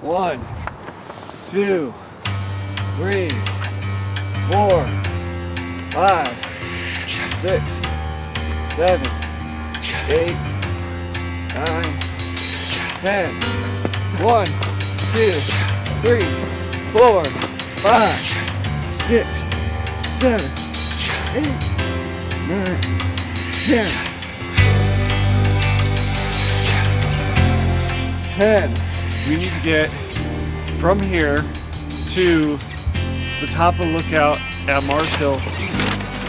1, 2, 3, 4, 5, 6, 7, 8, 9, 10. 1, 2, 3, 4, 5, 6, 7, 8, 9, 10. 10. We need to get from here to the top of the lookout at Mars Hill.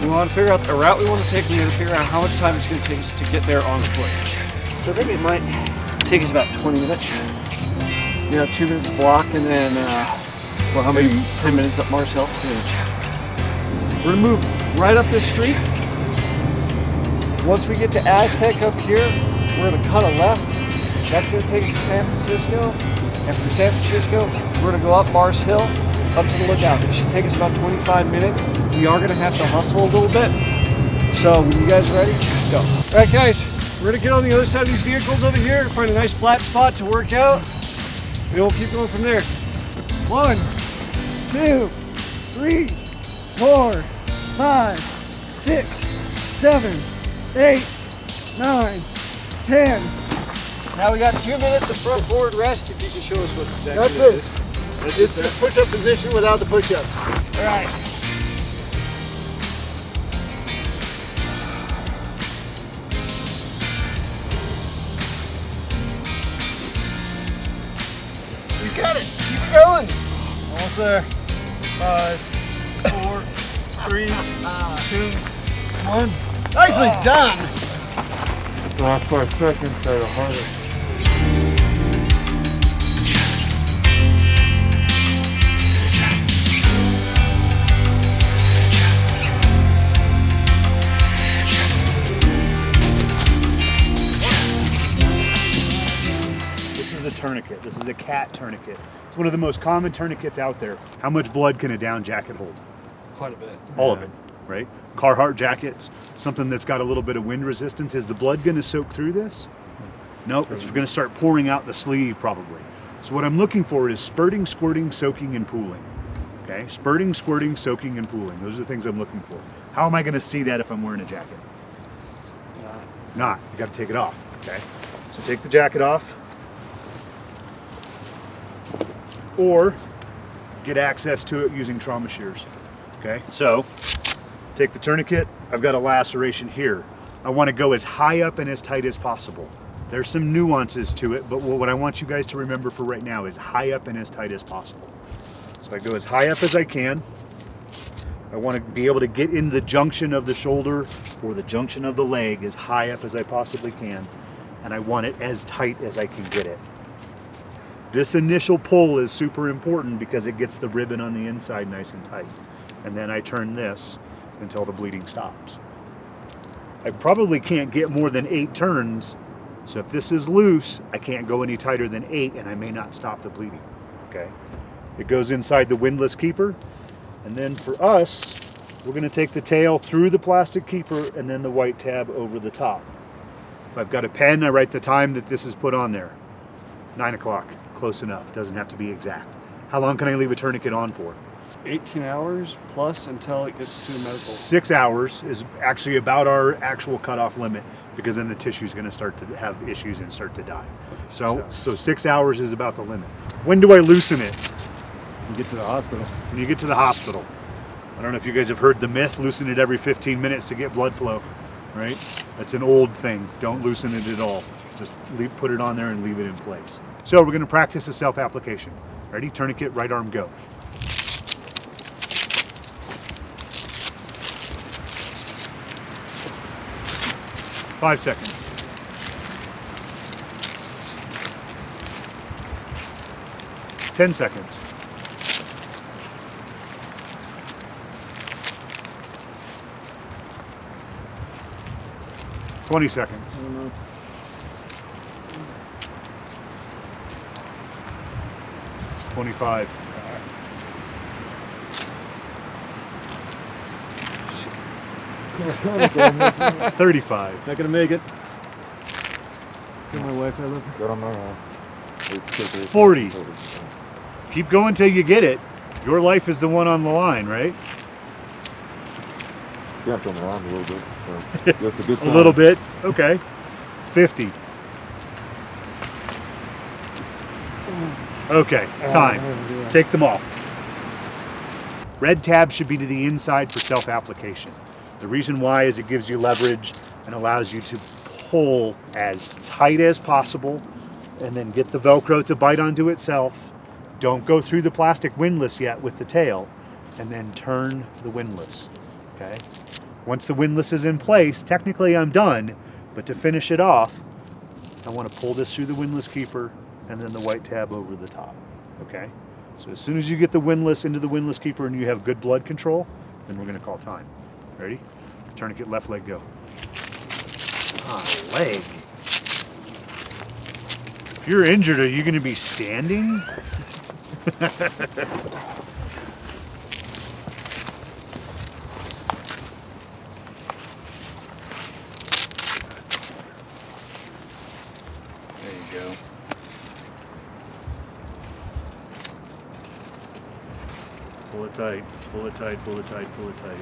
We want to figure out the route we want to take. We need to figure out how much time it's going to take us to get there on foot. So I think it might take us about 20 minutes. 2 minutes block, and then, well, how many? 10 minutes up Mars Hill. We're going to move right up this street. Once we get to Aztec up here, we're going to cut a left. That's going to take us to San Francisco. And from San Francisco, we're going to go up Mars Hill, up to the lookout. It should take us about 25 minutes. We are going to have to hustle a little bit. So, when you guys ready, let's go. All right, guys, we're going to get on the other side of these vehicles over here, find a nice flat spot to work out, and we'll keep going from there. 1, 2, 3, 4, 5, 6, 7, 8, 9, 10. Now we got 2 minutes of front forward rest. If you can show us what exactly that is. It's just push-up position without the push-up. All right. You got it. Keep it going. Almost there. 5, 4, 3, 2, 1. Nicely done. The last 5 seconds are the hardest. This is a tourniquet. This is a cat tourniquet. It's one of the most common tourniquets out there. How much blood can a down jacket hold? Quite a bit. All of it, right? Carhartt jackets, something that's got a little bit of wind resistance. Is the blood going to soak through this? Nope, it's going to start pouring out the sleeve probably. So what I'm looking for is spurting, squirting, soaking, and pooling. Okay, spurting, squirting, soaking, and pooling. Those are the things I'm looking for. How am I going to see that if I'm wearing a jacket? Not. You got to take it off. Okay, so take the jacket off, or get access to it using trauma shears. Okay, so take the tourniquet. I've got a laceration here. I want to go as high up and as tight as possible. There's some nuances to it, but what I want you guys to remember for right now is high up and as tight as possible. So I go as high up as I can. I want to be able to get in the junction of the shoulder or the junction of the leg as high up as I possibly can, and I want it as tight as I can get it. This initial pull is super important because it gets the ribbon on the inside nice and tight. And then I turn this until the bleeding stops. I probably can't get more than 8 turns, so if this is loose, I can't go any tighter than 8 and I may not stop the bleeding, okay? It goes inside the windlass keeper, and then for us, we're gonna take the tail through the plastic keeper and then the white tab over the top. If I've got a pen, I write the time that this is put on there. 9 o'clock, close enough, doesn't have to be exact. How long can I leave a tourniquet on for? 18 hours plus until it gets to medical. 6 hours is actually about our actual cutoff limit, because then the tissue is going to start to have issues and start to die. So 6 hours is about the limit. When do I loosen it? You get to the hospital. When you get to the hospital. I don't know if you guys have heard the myth, loosen it every 15 minutes to get blood flow, right? That's an old thing. Don't loosen it at all. Just put it on there and leave it in place. So we're going to practice a self-application. Ready? Tourniquet, right arm, go. 5 seconds. 10 seconds. 20 seconds. 25. 35. Not gonna make it. Tell my wife I love her. Get on my arm. 40. Keep going till you get it. Your life is the one on the line, right? Jumped on the line a little bit. So that's a good A sign. little bit. Okay. 50. Okay, time. Take them off. Red tab should be to the inside for self-application. The reason why is it gives you leverage and allows you to pull as tight as possible and then get the Velcro to bite onto itself. Don't go through the plastic windlass yet with the tail, and then turn the windlass, okay? Once the windlass is in place, technically I'm done, but to finish it off, I want to pull this through the windlass keeper and then the white tab over the top, okay? So as soon as you get the windlass into the windlass keeper and you have good blood control, then we're gonna call time. Ready? Tourniquet, left leg, go. Leg. If you're injured, are you gonna be standing? There you go. Pull it tight, pull it tight, pull it tight, pull it tight.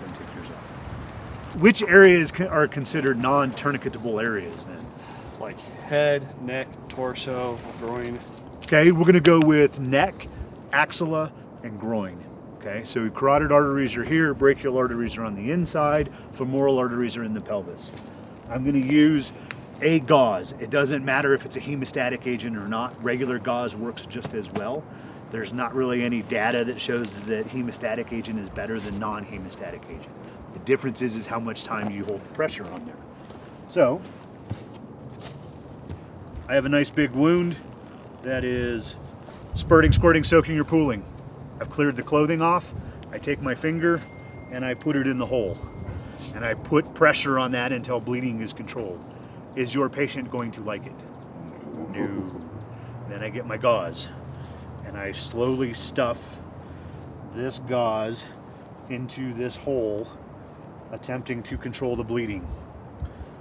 Then take yours off. Which areas are considered non-tourniquetable areas then? Like head, neck, torso, groin. Okay, we're gonna go with neck, axilla, and groin. Okay, so carotid arteries are here, brachial arteries are on the inside, femoral arteries are in the pelvis. I'm gonna use a gauze. It doesn't matter if it's a hemostatic agent or not. Regular gauze works just as well. There's not really any data that shows that hemostatic agent is better than non-hemostatic agent. The difference is how much time you hold the pressure on there. So, I have a nice big wound that is spurting, squirting, soaking, or pooling. I've cleared the clothing off. I take my finger and I put it in the hole. And I put pressure on that until bleeding is controlled. Is your patient going to like it? No. Then I get my gauze and I slowly stuff this gauze into this hole, attempting to control the bleeding.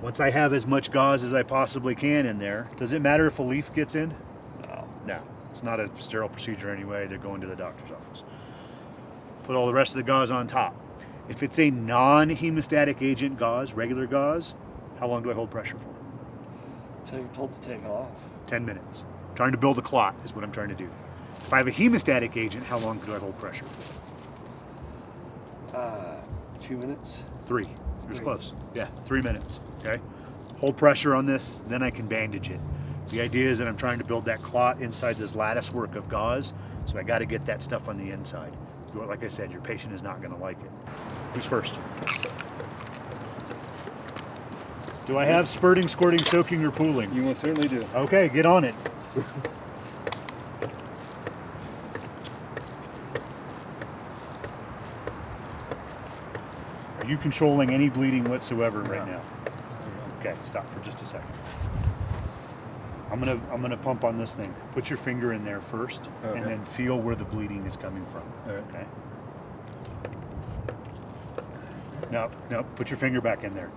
Once I have as much gauze as I possibly can in there, does it matter if a leaf gets in? No, it's not a sterile procedure anyway. They're going to the doctor's office. Put all the rest of the gauze on top. If it's a non-hemostatic agent gauze, regular gauze, how long do I hold pressure for? Until you're told to take it off. 10 minutes. Trying to build a clot is what I'm trying to do. If I have a hemostatic agent, how long do I hold pressure for? 2 minutes. 3. You're close. Yeah, 3 minutes. Okay. Hold pressure on this, then I can bandage it. The idea is that I'm trying to build that clot inside this lattice work of gauze, so I got to get that stuff on the inside. Like I said, your patient is not going to like it. Who's first? Do I have spurting, squirting, soaking, or pooling? You most certainly do. Okay, get on it. Are you controlling any bleeding whatsoever right now? Okay, stop for just a second. I'm gonna pump on this thing. Put your finger in there first, and then feel where the bleeding is coming from. Okay. No, put your finger back in there.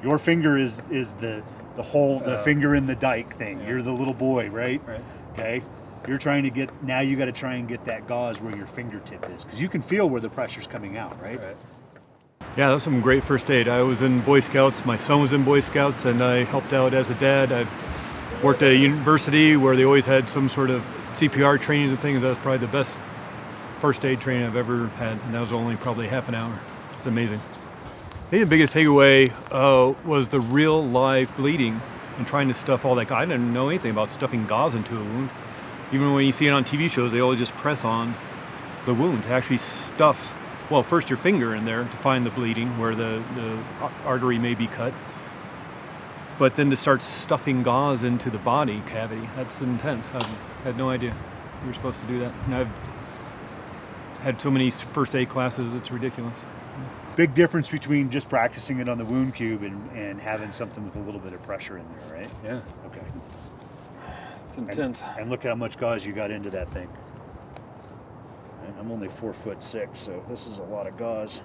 Your finger is the hole, the finger in the dike thing. Yeah. You're the little boy, right? Right. Okay. You're trying to get, now you got to try and get that gauze where your fingertip is, because you can feel where the pressure's coming out, right? Yeah, that was some great first aid. I was in Boy Scouts, my son was in Boy Scouts, and I helped out as a dad. I worked at a university where they always had some sort of CPR trainings and things. That was probably the best first aid training I've ever had, and that was only probably half an hour. It's amazing. I think the biggest takeaway was the real live bleeding and trying to stuff all that. I didn't know anything about stuffing gauze into a wound. Even when you see it on TV shows, they always just press on the wound to actually stuff, well, first your finger in there to find the bleeding where the artery may be cut, but then to start stuffing gauze into the body cavity. That's intense. I had no idea you were supposed to do that. And I've had so many first aid classes, it's ridiculous. Big difference between just practicing it on the wound cube and having something with a little bit of pressure in there, right? Yeah. Okay. It's intense. And look how much gauze you got into that thing. And I'm only 4'6", so this is a lot of gauze.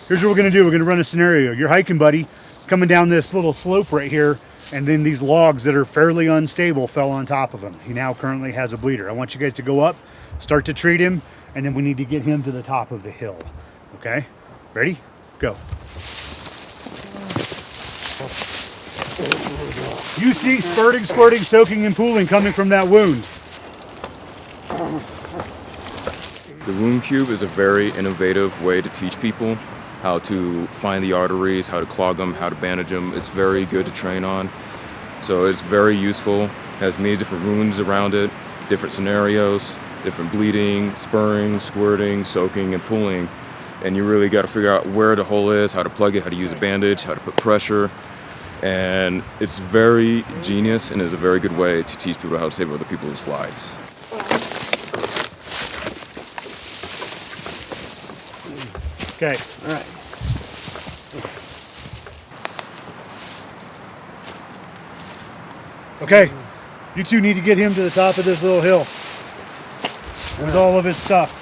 Here's what we're gonna do. We're gonna run a scenario. You're hiking, buddy, coming down this little slope right here, and then these logs that are fairly unstable fell on top of him. He now currently has a bleeder. I want you guys to go up, start to treat him, and then we need to get him to the top of the hill. Okay? Ready? Go. You see spurting, squirting, soaking, and pooling coming from that wound. The wound cube is a very innovative way to teach people how to find the arteries, how to clog them, how to bandage them. It's very good to train on. So it's very useful. Has many different wounds around it, different scenarios, different bleeding, spurring, squirting, soaking, and pulling. And you really got to figure out where the hole is, how to plug it, how to use a bandage, how to put pressure. And it's very genius and is a very good way to teach people how to save other people's lives. Okay, all right. Okay, you two need to get him to the top of this little hill with all of his stuff.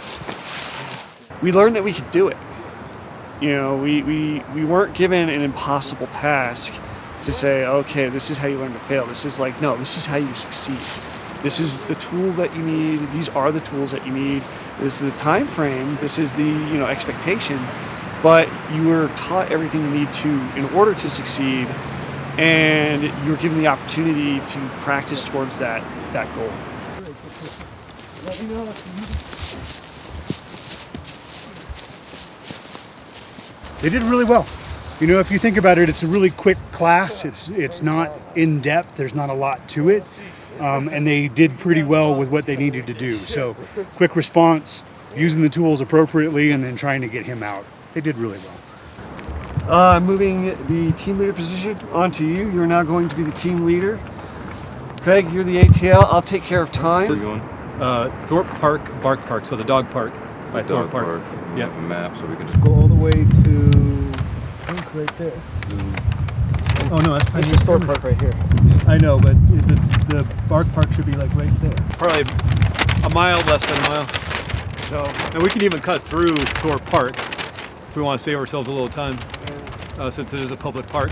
We learned that we could do it. You know, we weren't given an impossible task to say, okay, this is how you learn to fail. This is like, no, this is how you succeed. This is the tool that you need. These are the tools that you need. This is the time frame. This is the, you know, expectation. But you were taught everything you need to in order to succeed, and you're given the opportunity to practice towards that goal. They did really well. You know, if you think about it, it's a really quick class. It's not in depth. There's not a lot to it. And they did pretty well with what they needed to do. So quick response, using the tools appropriately, and then trying to get him out. They did really well. Moving the team leader position onto you. You're now going to be the team leader. Craig, you're the ATL. I'll take care of time. Where are you going? Thorpe Park, Bark Park, so the dog park by Thorpe Dog Park. park. Yeah. Map so we can just Go all the way to, I think right there. Oh no, that's This is Thorpe Park right here. I know, but the Bark Park should be like right there. Probably a mile, less than a mile. So, And we can even cut through Thorpe Park if we want to save ourselves a little time, since it is a public park.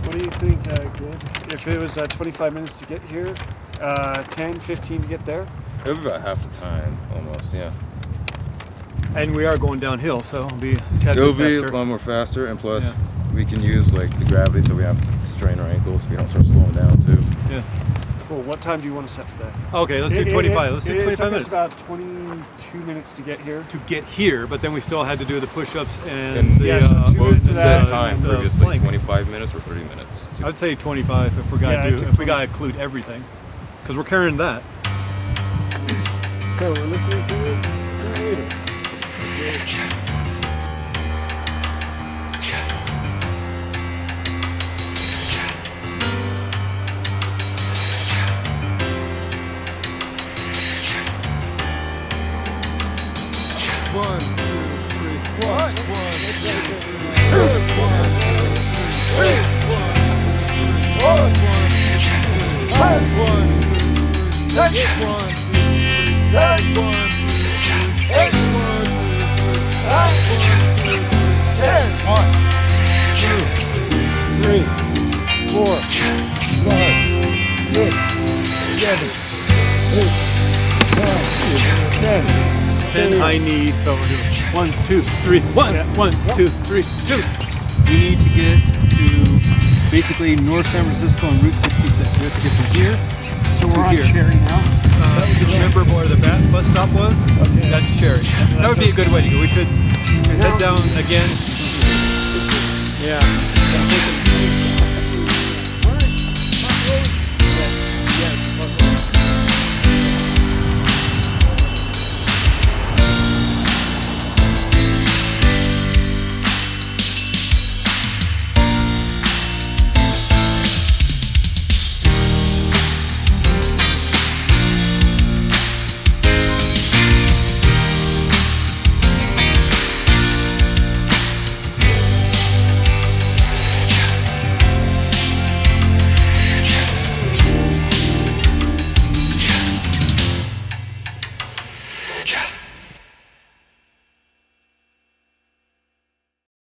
what do you think, Gib? If it was 25 minutes to get here, 10, 15 to get there? It'll be about half the time, almost, yeah. And we are going downhill, so it'll be a tad It'll bit be faster. a lot more faster, and plus Yeah. we can use like the gravity so we have to strain our ankles so we don't start slowing down too. Yeah. Cool. What time do you want to set for that? Okay, let's do 25. Let's do 25 It took minutes us about 22 minutes to get here. to get here, but then we still had to do the push-ups and And the yeah, so 2 What was minutes the of set that, time the previously? plank. 25 minutes or 30 minutes? I would say 25 if we got Yeah, to it do, took if we got to include everything, because we're carrying that. So we're listening to it. I need, so we're doing 1, 2, 3, 1, 1, 2, 3, 2. We need to get to basically North San Francisco on Route 66. We have to get from here So we're to on here. Cherry now. Remember where the bus stop was? Okay. That's Cherry. That would be a good way to go. We should head down again. Yeah.